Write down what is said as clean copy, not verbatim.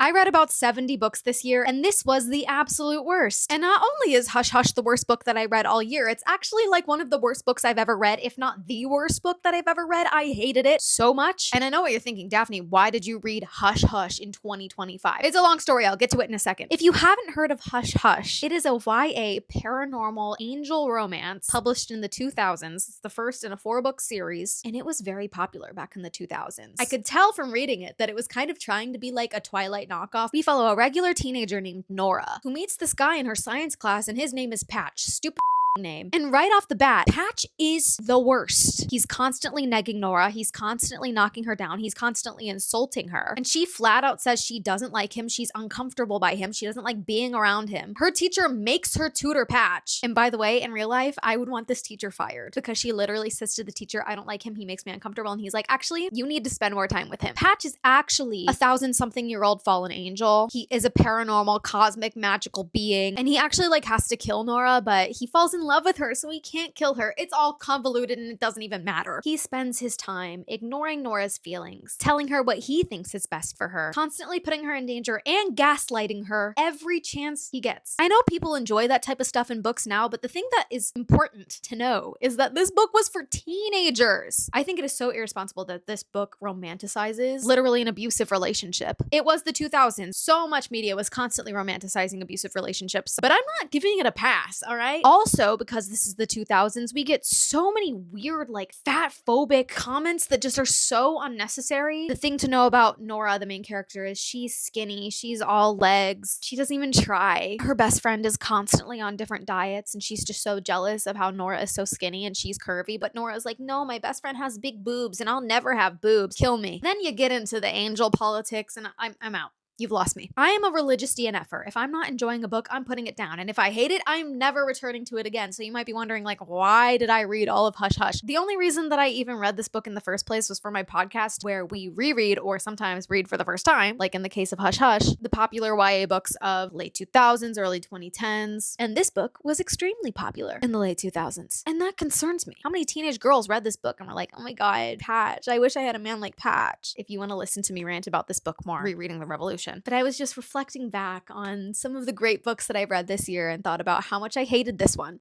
I read about 70 books this year, and this was the absolute worst. And not only is Hush Hush the worst book that I read all year, it's actually like one of the worst books I've ever read, if not the worst book that I've ever read. I hated it so much. And I know what you're thinking, Daphne, why did you read Hush Hush in 2025? It's a long story. I'll get to it in a second. If you haven't heard of Hush Hush, it is a YA paranormal angel romance published in the 2000s. It's the first in a 4-book series, and it was very popular back in the 2000s. I could tell from reading it that it was kind of trying to be like a Twilight knockoff. We follow a regular teenager named Nora, who meets this guy in her science class, and his name is Patch. Stupid name. And right off the bat, Patch is the worst. He's constantly negging Nora. He's constantly knocking her down. He's constantly insulting her. And she flat out says she doesn't like him. She's uncomfortable by him. She doesn't like being around him. Her teacher makes her tutor Patch. And by the way, in real life, I would want this teacher fired because she literally says to the teacher, I don't like him. He makes me uncomfortable. And he's like, actually, you need to spend more time with him. Patch is actually a 1,000-something-year-old fallen angel. He is a paranormal, cosmic, magical being. And he actually like has to kill Nora, but he falls in love with her, so he can't kill her. It's all convoluted and it doesn't even matter. He spends his time ignoring Nora's feelings, telling her what he thinks is best for her, constantly putting her in danger and gaslighting her every chance he gets. I know people enjoy that type of stuff in books now, but the thing that is important to know is that this book was for teenagers. I think it is so irresponsible that this book romanticizes literally an abusive relationship. It was the 2000s. So much media was constantly romanticizing abusive relationships, but I'm not giving it a pass, all right? Also, because this is the 2000s, we get so many weird, like, fat-phobic comments that just are so unnecessary. The thing to know about Nora, the main character, is she's skinny. She's all legs. She doesn't even try. Her best friend is constantly on different diets, and she's just so jealous of how Nora is so skinny and she's curvy. But Nora's like, no, my best friend has big boobs, and I'll never have boobs. Kill me. Then you get into the angel politics, and I'm out. You've lost me. I am a religious DNFer. If I'm not enjoying a book, I'm putting it down. And if I hate it, I'm never returning to it again. So you might be wondering, like, why did I read all of Hush Hush? The only reason that I even read this book in the first place was for my podcast, where we reread or sometimes read for the first time, like in the case of Hush Hush, the popular YA books of late 2000s, early 2010s. And this book was extremely popular in the late 2000s. And that concerns me. How many teenage girls read this book and were like, oh my God, Patch, I wish I had a man like Patch. If you want to listen to me rant about this book more, Rereading the Revolution. But I was just reflecting back on some of the great books that I've read this year and thought about how much I hated this one.